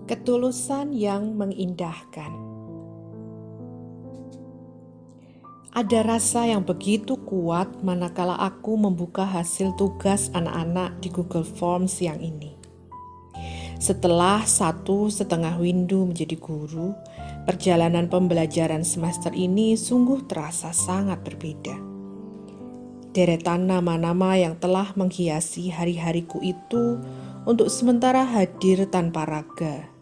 Ketulusan yang mengindahkan. Ada rasa yang begitu kuat manakala aku membuka hasil tugas anak-anak di Google Forms siang ini. Setelah 1,5 windu menjadi guru, perjalanan pembelajaran semester ini sungguh terasa sangat berbeda. Deretan nama-nama yang telah menghiasi hari-hariku itu untuk sementara hadir tanpa raga.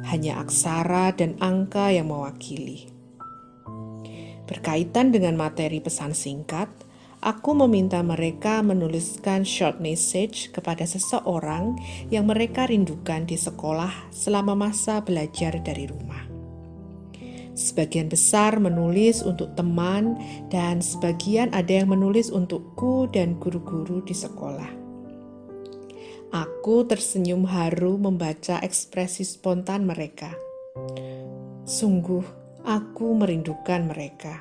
Hanya aksara dan angka yang mewakili. Berkaitan dengan materi pesan singkat, aku meminta mereka menuliskan short message kepada seseorang yang mereka rindukan di sekolah selama masa belajar dari rumah. Sebagian besar menulis untuk teman dan sebagian ada yang menulis untukku dan guru-guru di sekolah. Aku tersenyum haru membaca ekspresi spontan mereka. Sungguh, aku merindukan mereka.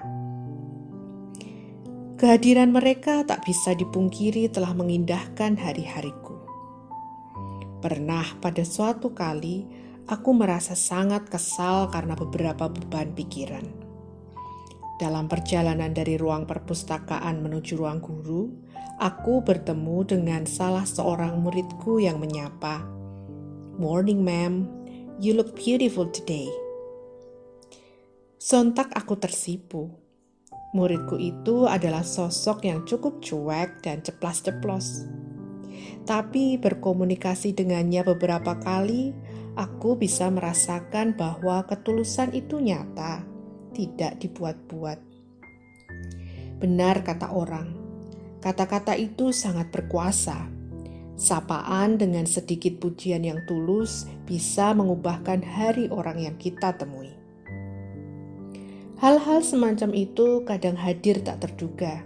Kehadiran mereka tak bisa dipungkiri telah mengindahkan hari-hariku. Pernah pada suatu kali, aku merasa sangat kesal karena beberapa beban pikiran. Dalam perjalanan dari ruang perpustakaan menuju ruang guru, aku bertemu dengan salah seorang muridku yang menyapa, "Morning, ma'am. You look beautiful today." Sontak aku tersipu. Muridku itu adalah sosok yang cukup cuek dan ceplas-ceplos. Tapi berkomunikasi dengannya beberapa kali, aku bisa merasakan bahwa ketulusan itu nyata, tidak dibuat-buat. Benar kata orang, kata-kata itu sangat berkuasa. Sapaan dengan sedikit pujian yang tulus bisa mengubahkan hari orang yang kita temui. Hal-hal semacam itu kadang hadir tak terduga.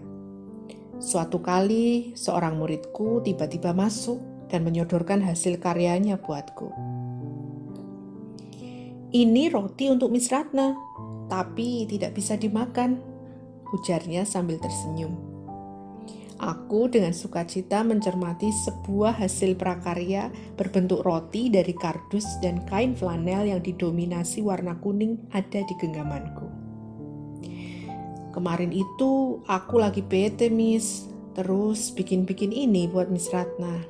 Suatu kali, seorang muridku tiba-tiba masuk dan menyodorkan hasil karyanya buatku. "Ini roti untuk Miss Ratna, tapi tidak bisa dimakan," ujarnya sambil tersenyum. Aku dengan sukacita mencermati sebuah hasil prakarya berbentuk roti dari kardus dan kain flanel yang didominasi warna kuning ada di genggamanku. "Kemarin itu aku lagi bete, Miss, terus bikin-bikin ini buat Miss Ratna."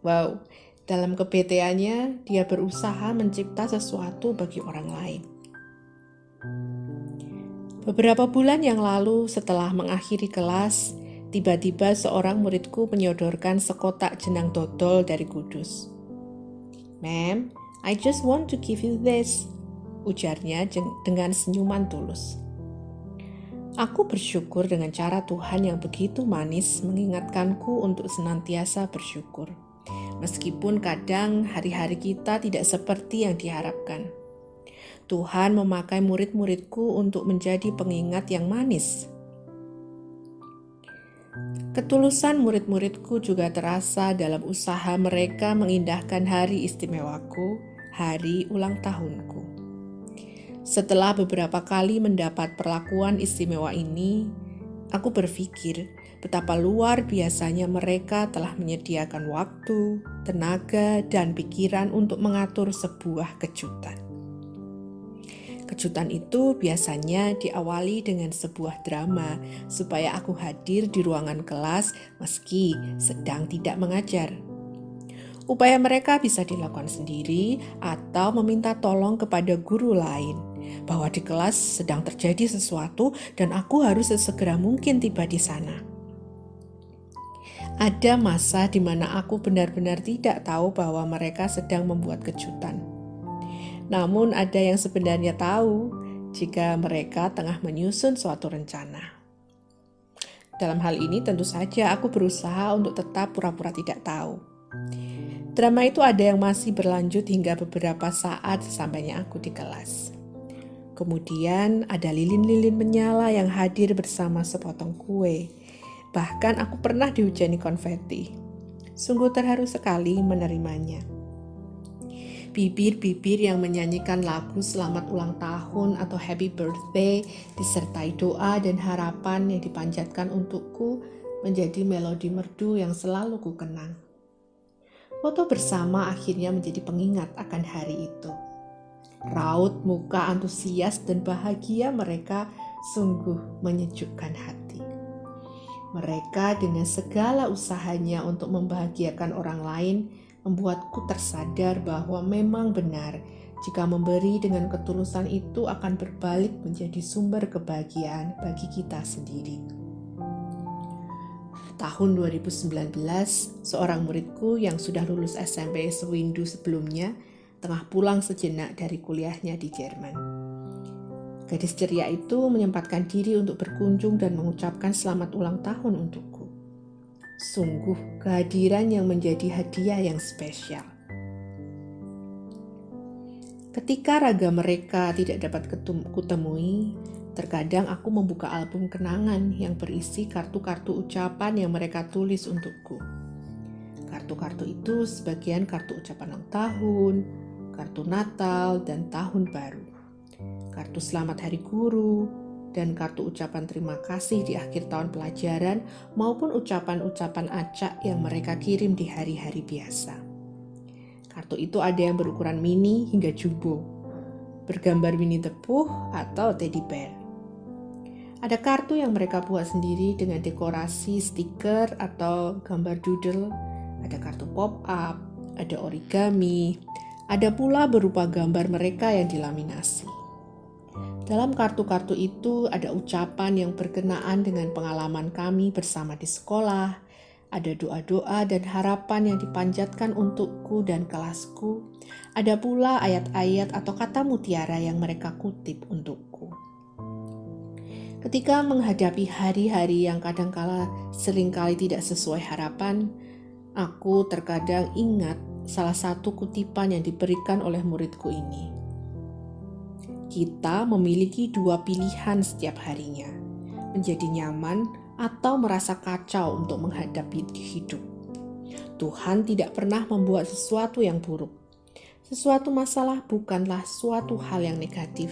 Wow, dalam kebeteannya dia berusaha mencipta sesuatu bagi orang lain. Beberapa bulan yang lalu setelah mengakhiri kelas, tiba-tiba seorang muridku menyodorkan sekotak jenang dodol dari Kudus. "Ma'am, I just want to give you this," ujarnya dengan senyuman tulus. Aku bersyukur dengan cara Tuhan yang begitu manis mengingatkanku untuk senantiasa bersyukur. Meskipun kadang hari-hari kita tidak seperti yang diharapkan. Tuhan memakai murid-muridku untuk menjadi pengingat yang manis. Ketulusan murid-muridku juga terasa dalam usaha mereka mengindahkan hari istimewaku, hari ulang tahunku. Setelah beberapa kali mendapat perlakuan istimewa ini, aku berpikir betapa luar biasanya mereka telah menyediakan waktu, tenaga, dan pikiran untuk mengatur sebuah kejutan. Kejutan itu biasanya diawali dengan sebuah drama supaya aku hadir di ruangan kelas meski sedang tidak mengajar. Upaya mereka bisa dilakukan sendiri atau meminta tolong kepada guru lain, bahwa di kelas sedang terjadi sesuatu dan aku harus sesegera mungkin tiba di sana. Ada masa di mana aku benar-benar tidak tahu bahwa mereka sedang membuat kejutan. Namun ada yang sebenarnya tahu jika mereka tengah menyusun suatu rencana. Dalam hal ini tentu saja aku berusaha untuk tetap pura-pura tidak tahu. Drama itu ada yang masih berlanjut hingga beberapa saat sesampainya aku di kelas. Kemudian ada lilin-lilin menyala yang hadir bersama sepotong kue. Bahkan aku pernah dihujani konfeti. Sungguh terharu sekali menerimanya. Bibir-bibir yang menyanyikan lagu selamat ulang tahun atau happy birthday disertai doa dan harapan yang dipanjatkan untukku menjadi melodi merdu yang selalu ku kenang. Foto bersama akhirnya menjadi pengingat akan hari itu. Raut muka antusias dan bahagia mereka sungguh menyejukkan hati. Mereka dengan segala usahanya untuk membahagiakan orang lain membuatku tersadar bahwa memang benar jika memberi dengan ketulusan itu akan berbalik menjadi sumber kebahagiaan bagi kita sendiri. Tahun 2019, seorang muridku yang sudah lulus SMP sewindu sebelumnya tengah pulang sejenak dari kuliahnya di Jerman. Gadis ceria itu menyempatkan diri untuk berkunjung dan mengucapkan selamat ulang tahun untukku. Sungguh kehadiran yang menjadi hadiah yang spesial. Ketika raga mereka tidak dapat kutemui, terkadang aku membuka album kenangan yang berisi kartu-kartu ucapan yang mereka tulis untukku. Kartu-kartu itu sebagian kartu ucapan ulang tahun, kartu Natal dan Tahun Baru, kartu Selamat Hari Guru, dan kartu ucapan terima kasih di akhir tahun pelajaran maupun ucapan-ucapan acak yang mereka kirim di hari-hari biasa. Kartu itu ada yang berukuran mini hingga jumbo, bergambar Winnie the Pooh atau teddy bear. Ada kartu yang mereka buat sendiri dengan dekorasi stiker atau gambar doodle, ada kartu pop-up, ada origami, ada pula berupa gambar mereka yang dilaminasi. Dalam kartu-kartu itu ada ucapan yang berkenaan dengan pengalaman kami bersama di sekolah, ada doa-doa dan harapan yang dipanjatkan untukku dan kelasku, ada pula ayat-ayat atau kata mutiara yang mereka kutip untukku. Ketika menghadapi hari-hari yang kadangkala seringkali tidak sesuai harapan, aku terkadang ingat salah satu kutipan yang diberikan oleh muridku ini. Kita memiliki dua pilihan setiap harinya, menjadi nyaman atau merasa kacau untuk menghadapi hidup. Tuhan tidak pernah membuat sesuatu yang buruk. Sesuatu masalah bukanlah suatu hal yang negatif,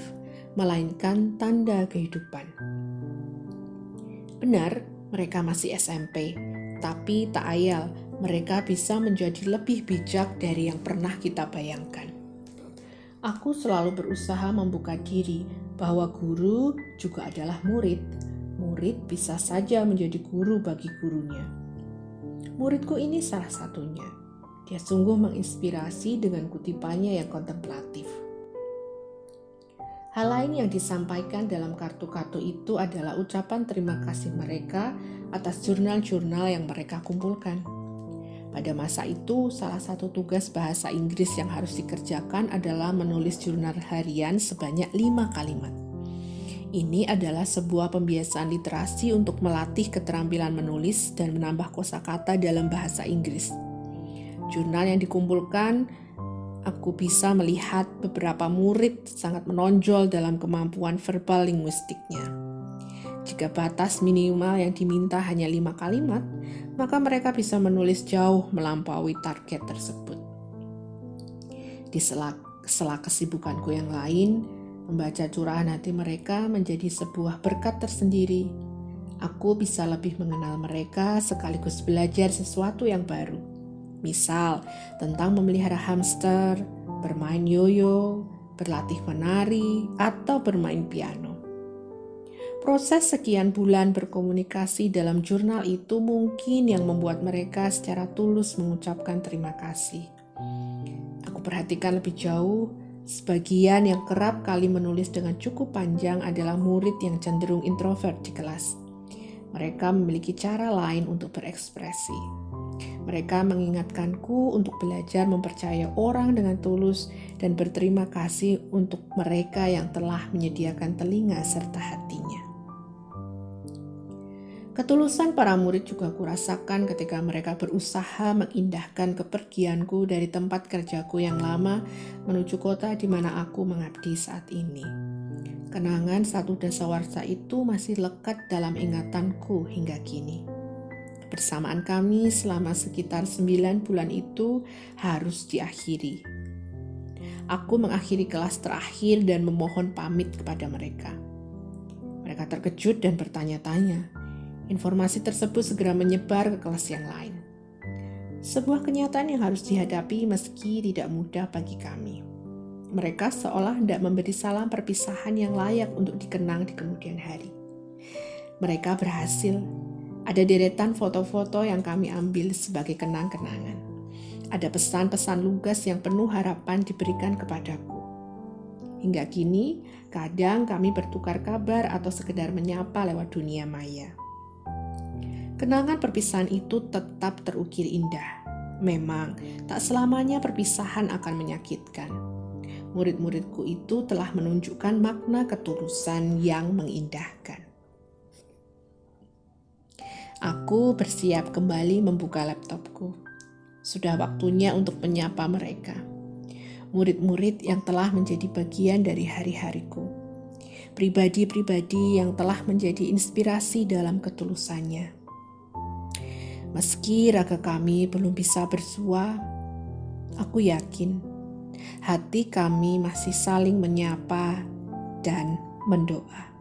melainkan tanda kehidupan. Benar, mereka masih SMP, tapi tak ayal mereka bisa menjadi lebih bijak dari yang pernah kita bayangkan. Aku selalu berusaha membuka diri bahwa guru juga adalah murid. Murid bisa saja menjadi guru bagi gurunya. Muridku ini salah satunya. Dia sungguh menginspirasi dengan kutipannya yang kontemplatif. Hal lain yang disampaikan dalam kartu-kartu itu adalah ucapan terima kasih mereka atas jurnal-jurnal yang mereka kumpulkan. Pada masa itu, salah satu tugas bahasa Inggris yang harus dikerjakan adalah menulis jurnal harian sebanyak 5 kalimat. Ini adalah sebuah pembiasaan literasi untuk melatih keterampilan menulis dan menambah kosakata dalam bahasa Inggris. Jurnal yang dikumpulkan, aku bisa melihat beberapa murid sangat menonjol dalam kemampuan verbal linguistiknya. Jika batas minimal yang diminta hanya 5 kalimat, maka mereka bisa menulis jauh melampaui target tersebut. Di sela kesibukanku yang lain, membaca curahan hati mereka menjadi sebuah berkat tersendiri. Aku bisa lebih mengenal mereka sekaligus belajar sesuatu yang baru. Misal, tentang memelihara hamster, bermain yoyo, berlatih menari, atau bermain piano. Proses sekian bulan berkomunikasi dalam jurnal itu mungkin yang membuat mereka secara tulus mengucapkan terima kasih. Aku perhatikan lebih jauh, sebagian yang kerap kali menulis dengan cukup panjang adalah murid yang cenderung introvert di kelas. Mereka memiliki cara lain untuk berekspresi. Mereka mengingatkanku untuk belajar mempercayai orang dengan tulus dan berterima kasih untuk mereka yang telah menyediakan telinga serta hatinya. Ketulusan para murid juga kurasakan ketika mereka berusaha mengindahkan kepergianku dari tempat kerjaku yang lama menuju kota di mana aku mengabdi saat ini. Kenangan satu dasawarsa itu masih lekat dalam ingatanku hingga kini. Kebersamaan kami selama sekitar 9 bulan itu harus diakhiri. Aku mengakhiri kelas terakhir dan memohon pamit kepada mereka. Mereka terkejut dan bertanya-tanya. Informasi tersebut segera menyebar ke kelas yang lain. Sebuah kenyataan yang harus dihadapi meski tidak mudah bagi kami. Mereka seolah hendak memberi salam perpisahan yang layak untuk dikenang di kemudian hari. Mereka berhasil. Ada deretan foto-foto yang kami ambil sebagai kenang-kenangan. Ada pesan-pesan lugas yang penuh harapan diberikan kepadaku. Hingga kini, kadang kami bertukar kabar atau sekedar menyapa lewat dunia maya. Kenangan perpisahan itu tetap terukir indah. Memang, tak selamanya perpisahan akan menyakitkan. Murid-muridku itu telah menunjukkan makna ketulusan yang mengindahkan. Aku bersiap kembali membuka laptopku. Sudah waktunya untuk menyapa mereka. Murid-murid yang telah menjadi bagian dari hari-hariku. Pribadi-pribadi yang telah menjadi inspirasi dalam ketulusannya. Meski raga kami belum bisa bersua, aku yakin hati kami masih saling menyapa dan mendoa.